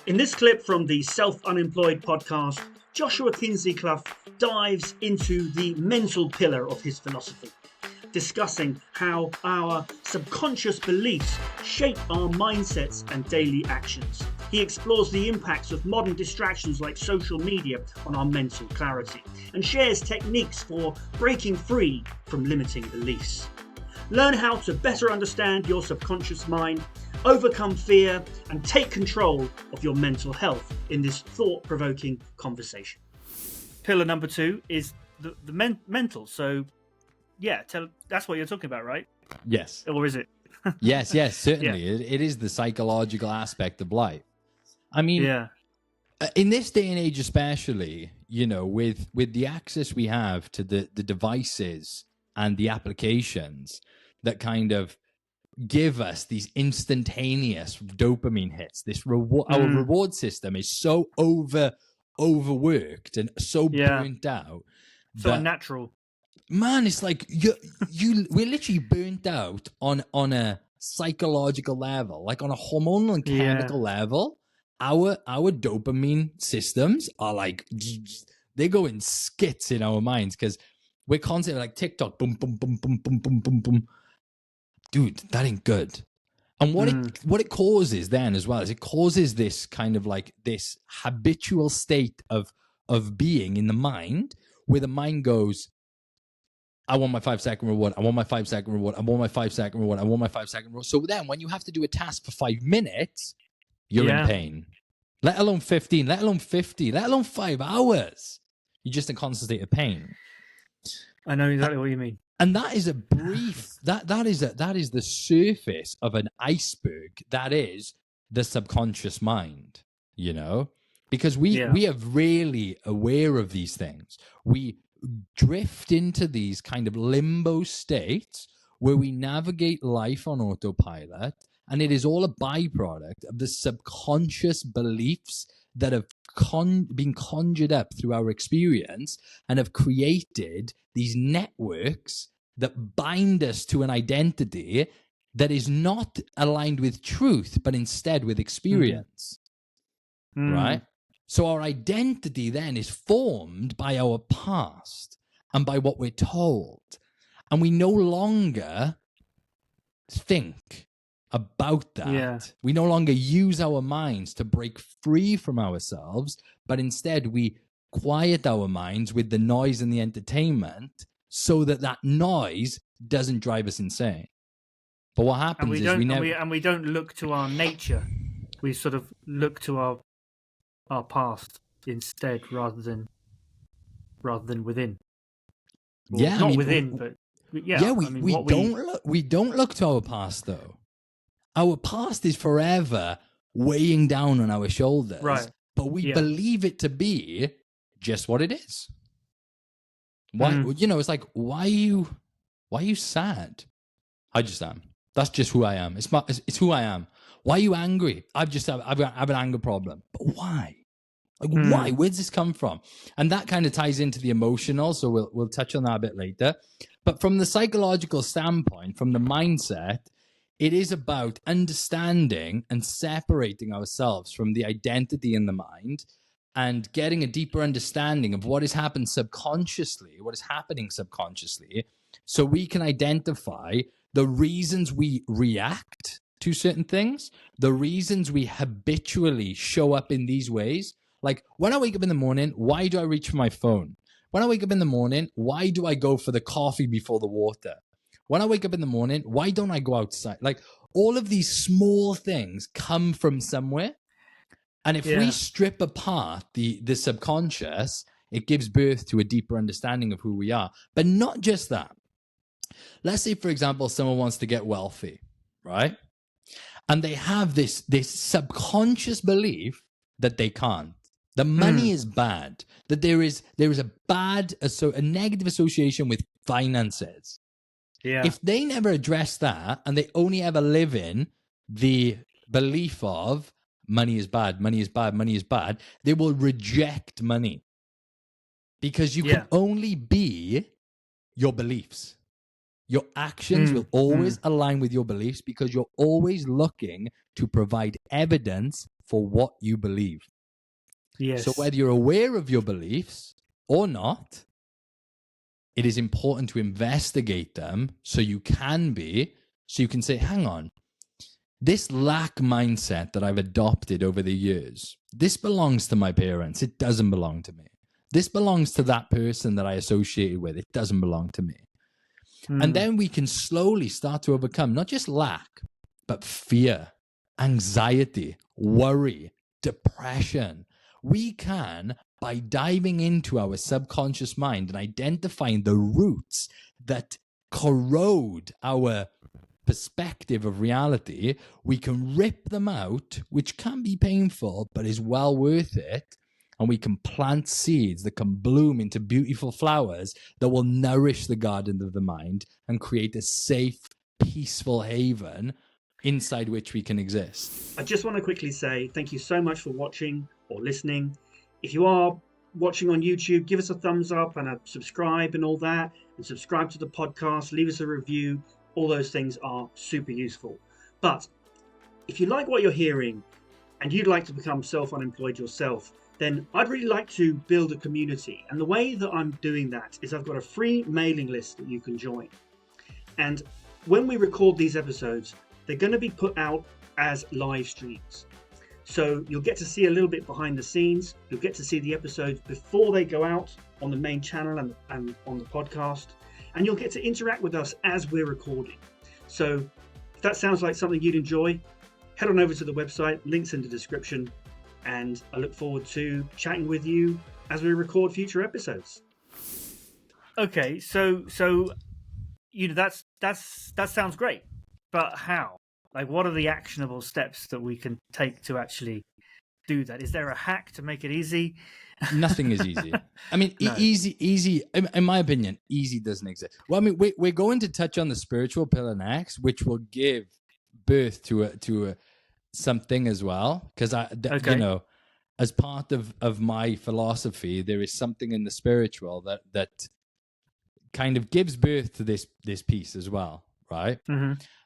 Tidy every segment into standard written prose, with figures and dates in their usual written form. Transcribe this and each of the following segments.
In this clip from the Self Unemployed Podcast, Joshua Kinsey-Clough dives into the mental pillar of his philosophy, discussing how our subconscious beliefs shape our mindsets and daily actions. He explores the impacts of modern distractions like social media on our mental clarity and shares techniques for breaking free from limiting beliefs. Learn how to better understand your subconscious mind, overcome fear, and take control of your mental health in this thought-provoking conversation. Pillar number 2 is the mental. So, yeah, that's what you're talking about, right? Yes. Or is it? Yes, certainly. Yeah. It is the psychological aspect of life. I mean, in this day and age especially, you know, with the access we have to the devices and the applications that kind of give us these instantaneous dopamine hits, our reward system is so overworked and so burnt out. So unnatural. Man, it's like we're literally burnt out on a psychological level, like on a hormonal and chemical level. Our dopamine systems are like, they go in skits in our minds because we're constantly like TikTok, boom, boom, boom, boom, boom, boom, boom, boom. Dude, that ain't good. And what it causes then as well is it causes this kind of like this habitual state of being in the mind where the mind goes, I want my 5-second reward. I want my 5-second reward. I want my 5-second reward. I want my 5-second reward. So then when you have to do a task for 5 minutes, you're in pain. Let alone 15, let alone 50, let alone 5 hours. You're just in constant state of pain. I know exactly what you mean. And that is a brief, that is the surface of an iceberg. That is the subconscious mind, you know? Because we are really aware of these things. We drift into these kind of limbo states where we navigate life on autopilot, and it is all a byproduct of the subconscious beliefs that have been conjured up through our experience and have created these networks that bind us to an identity that is not aligned with truth, but instead with experience, right? So our identity then is formed by our past and by what we're told. And we no longer think about that. Yeah. We no longer use our minds to break free from ourselves, but instead we quiet our minds with the noise and the entertainment so that noise doesn't drive us insane. But what happens we don't look to our nature. We sort of look to our past instead, rather than within. Or yeah, not within, but we don't look to our past though. Our past is forever weighing down on our shoulders, right? But we believe it to be just what it is. Why? You know, it's like, why are you sad? I just am. That's just who I am. It's who I am. Why are you angry? I have an anger problem. But why? Like, why? Where does this come from? And that kind of ties into the emotional, so we'll touch on that a bit later. But from the psychological standpoint, from the mindset, it is about understanding and separating ourselves from the identity in the mind and getting a deeper understanding of what is happening subconsciously, so we can identify the reasons we react to certain things, the reasons we habitually show up in these ways. Like when I wake up in the morning, why do I reach for my phone? When I wake up in the morning, why do I go for the coffee before the water? When I wake up in the morning, why don't I go outside? Like all of these small things come from somewhere. And if we strip apart the subconscious, it gives birth to a deeper understanding of who we are. But not just that. Let's say, for example, someone wants to get wealthy, right? And they have this subconscious belief that they can't. The money is bad. That there is a negative association with finances. Yeah. If they never address that and they only ever live in the belief of money is bad, money is bad, money is bad, they will reject money. Because you can only be your beliefs. Your actions will always align with your beliefs because you're always looking to provide evidence for what you believe. Yes. So whether you're aware of your beliefs or not, it is important to investigate them so you can say, hang on, this lack mindset that I've adopted over the years, this belongs to my parents. It doesn't belong to me. This belongs to that person that I associated with. It doesn't belong to me. And then we can slowly start to overcome not just lack, but fear, anxiety, worry, depression. We can, by diving into our subconscious mind and identifying the roots that corrode our perspective of reality, we can rip them out, which can be painful, but is well worth it. And we can plant seeds that can bloom into beautiful flowers that will nourish the garden of the mind and create a safe, peaceful haven inside which we can exist. I just want to quickly say thank you so much for watching or listening. If you are watching on YouTube, give us a thumbs up and a subscribe and all that. And subscribe to the podcast, leave us a review. All those things are super useful. But if you like what you're hearing and you'd like to become self-unemployed yourself, then I'd really like to build a community. And the way that I'm doing that is I've got a free mailing list that you can join. And when we record these episodes, they're going to be put out as live streams. So you'll get to see a little bit behind the scenes. You'll get to see the episodes before they go out on the main channel and on the podcast. And you'll get to interact with us as we're recording. So if that sounds like something you'd enjoy, head on over to the website, links in the description. And I look forward to chatting with you as we record future episodes. Okay, so you know that sounds great, but how? Like, what are the actionable steps that we can take to actually do that? Is there a hack to make it easy? Nothing is easy. I mean, no. Easy. In my opinion, easy doesn't exist. Well, I mean, we're going to touch on the spiritual pillar next, which will give birth to something as well, because you know, as part of my philosophy, there is something in the spiritual that kind of gives birth to this piece as well, right?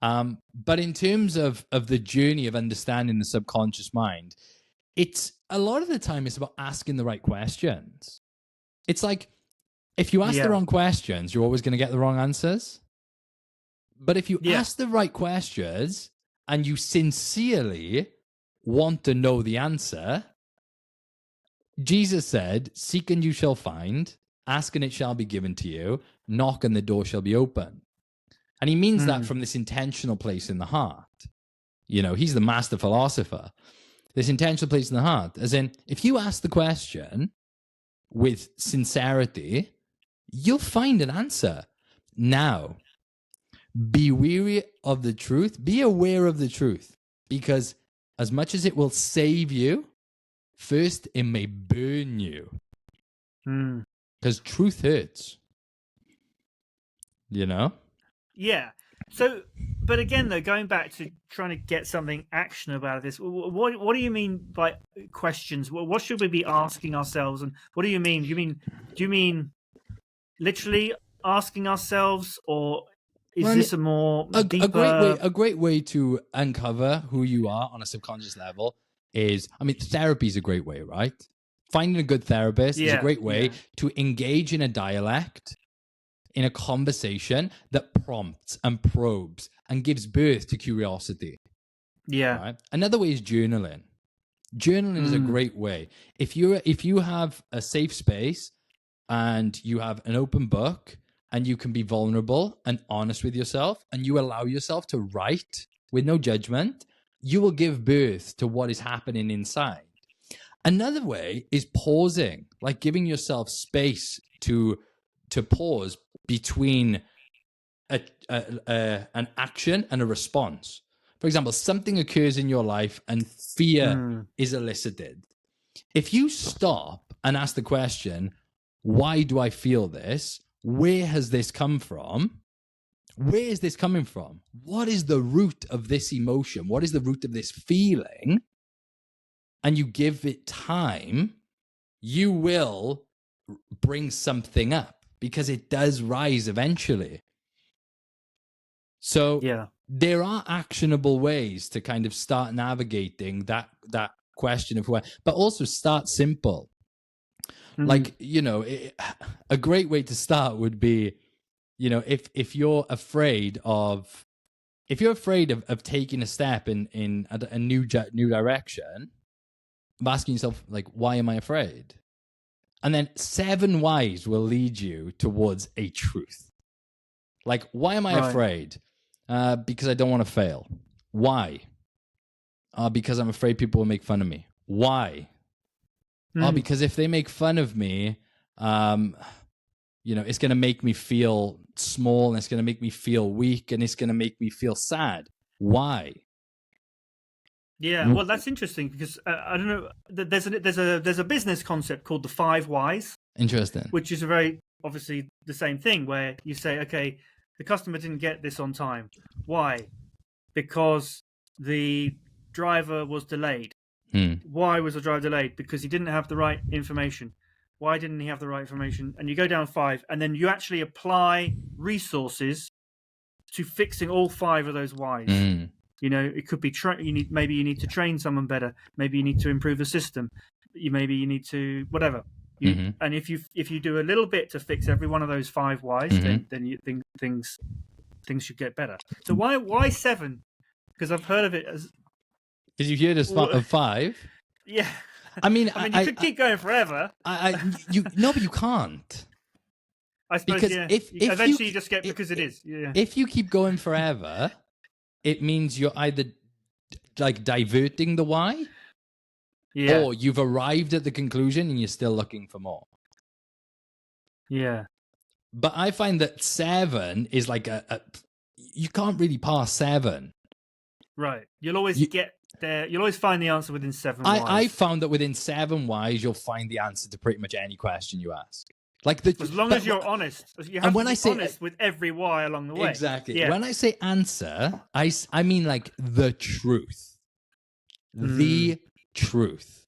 But in terms of the journey of understanding the subconscious mind, it's a lot of the time it's about asking the right questions. It's like, if you ask the wrong questions, you're always going to get the wrong answers. But if you ask the right questions and you sincerely want to know the answer, Jesus said, seek and you shall find, ask and it shall be given to you, knock and the door shall be open. And he means that from this intentional place in the heart. You know, he's the master philosopher. This intentional place in the heart, as in, if you ask the question with sincerity, you'll find an answer. Now, be weary of the truth, be aware of the truth, because as much as it will save you, first it may burn you. Because truth hurts. You know? Yeah. So, but again, though, going back to trying to get something actionable out of this, what do you mean by questions? What should we be asking ourselves? And what do you mean? Do you mean literally asking ourselves, or is this a more deeper... A great way to uncover who you are on a subconscious level is, I mean, therapy is a great way, right? Finding a good therapist is a great way to engage in a dialect, in a conversation that prompts and probes and gives birth to curiosity. Yeah. Right? Another way is journaling. Journaling is a great way. If you have a safe space and you have an open book and you can be vulnerable and honest with yourself and you allow yourself to write with no judgment, you will give birth to what is happening inside. Another way is pausing, like giving yourself space to pause between an action and a response. For example, something occurs in your life and fear is elicited. If you stop and ask the question, why do I feel this? Where has this come from? Where is this coming from? What is the root of this emotion? What is the root of this feeling? And you give it time, you will bring something up, because it does rise eventually. So there are actionable ways to kind of start navigating that question of who I, but also start simple. Like, you know, a great way to start would be, you know, if you're afraid of taking a step in a new direction, of asking yourself, like, why am I afraid? And then 7 whys will lead you towards a truth. Like, why am I afraid? Because I don't want to fail. Why? Because I'm afraid people will make fun of me. Why? Because if they make fun of me, you know, it's going to make me feel small, and it's going to make me feel weak, and it's going to make me feel sad. Why? Yeah, well, that's interesting because I don't know. There's a business concept called the 5 whys. Interesting. Which is a very obviously the same thing where you say, okay, the customer didn't get this on time. Why? Because the driver was delayed. Why was the driver delayed? Because he didn't have the right information. Why didn't he have the right information? And you go down 5, and then you actually apply resources to fixing all 5 of those whys. You know, it could be maybe you need to train someone better. Maybe you need to improve the system. Maybe you need to whatever. And if you do a little bit to fix every one of those 5 whys, then you think things should get better. So why 7? Because I've heard of it as. Because you hear this of 5. Yeah. I mean, you could keep going forever. No, but you can't. I suppose, because if eventually you just get because it is. Yeah. If you keep going forever, it means you're either like diverting the why, or you've arrived at the conclusion and you're still looking for more. Yeah. But I find that 7 is like you can't really pass 7. Right. You'll always get there. You'll always find the answer within 7 whys. I found that within 7 whys, you'll find the answer to pretty much any question you ask. Like as long as you're honest, you have to be honest with every why along the way. Exactly. Yeah. When I say answer, I mean like the truth. The truth.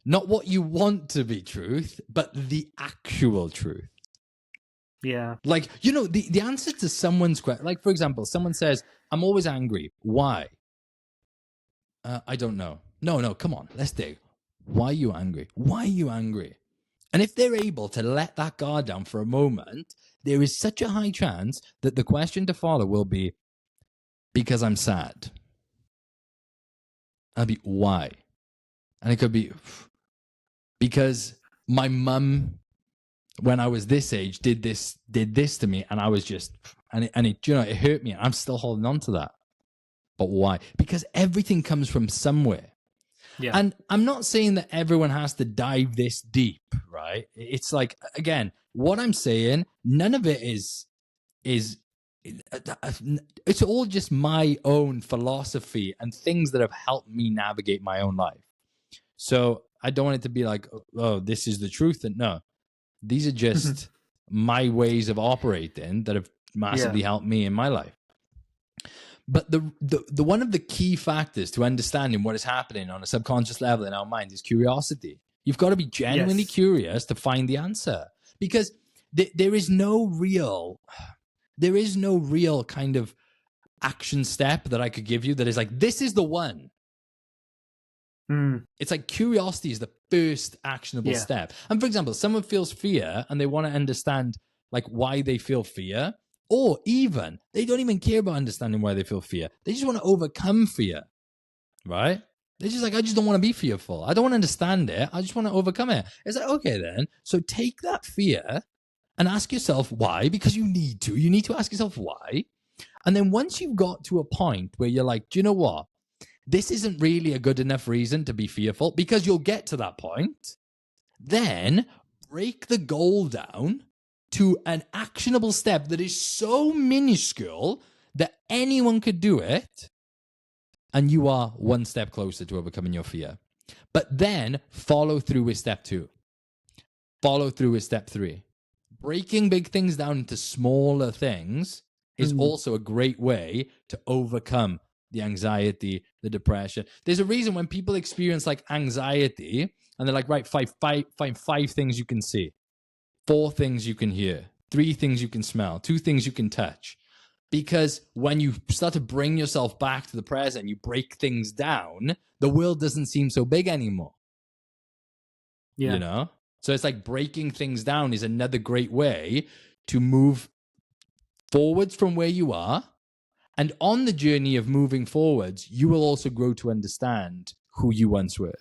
Not what you want to be truth, but the actual truth. Yeah. Like, you know, the answer to someone's question, like, for example, someone says, I'm always angry. Why? I don't know. No, come on. Let's dig. Why are you angry? Why are you angry? And if they're able to let that guard down for a moment, there is such a high chance that the question to follow will be, because I'm sad. I'll be, why? And it could be, because my mum, when I was this age, did this to me, and I was just, and it, you know, it hurt me, and I'm still holding on to that. But why? Because everything comes from somewhere. Yeah. And I'm not saying that everyone has to dive this deep, right? It's like, again, what I'm saying, none of it is it's all just my own philosophy and things that have helped me navigate my own life. So I don't want it to be like, oh, this is the truth. And no, these are just my ways of operating that have massively helped me in my life. But the one of the key factors to understanding what is happening on a subconscious level in our minds is curiosity. You've got to be genuinely curious to find the answer, because there is no real kind of action step that I could give you that is like, this is the one. It's like curiosity is the first actionable step. And for example, someone feels fear and they want to understand like why they feel fear. Or even, they don't even care about understanding why they feel fear. They just want to overcome fear, right? They're just like, I just don't want to be fearful. I don't want to understand it. I just want to overcome it. It's like, okay then. So take that fear and ask yourself why, because you need to. You need to ask yourself why. And then once you've got to a point where you're like, do you know what? This isn't really a good enough reason to be fearful, because you'll get to that point. Then break the goal down to an actionable step that is so minuscule that anyone could do it, and you are one step closer to overcoming your fear. But then follow through with step 2. Follow through with step 3. Breaking big things down into smaller things is also a great way to overcome the anxiety, the depression. There's a reason when people experience like anxiety and they're like, right, find 5 things you can see. 4 things you can hear, 3 things you can smell, 2 things you can touch. Because when you start to bring yourself back to the present, you break things down, the world doesn't seem so big anymore. Yeah. You know? So it's like breaking things down is another great way to move forwards from where you are. And on the journey of moving forwards, you will also grow to understand who you once were.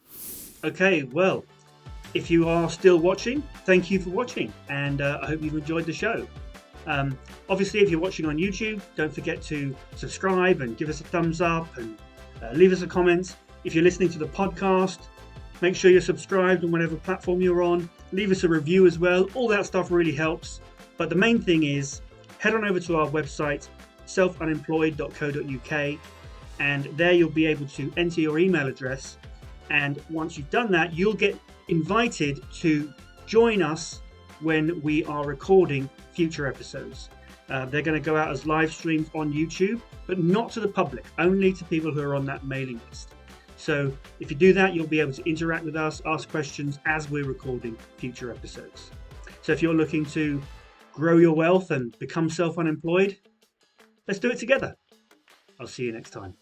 Okay, well, if you are still watching, thank you for watching. And I hope you've enjoyed the show. Obviously, if you're watching on YouTube, don't forget to subscribe and give us a thumbs up and leave us a comment. If you're listening to the podcast, make sure you're subscribed on whatever platform you're on. Leave us a review as well. All that stuff really helps. But the main thing is, head on over to our website, selfunemployed.co.uk, and there you'll be able to enter your email address. And once you've done that, you'll get invited to join us when we are recording future episodes. They're going to go out as live streams on YouTube, but not to the public, only to people who are on that mailing list. So if you do that, you'll be able to interact with us, ask questions as we're recording future episodes. So if you're looking to grow your wealth and become self-unemployed, let's do it together. I'll see you next time.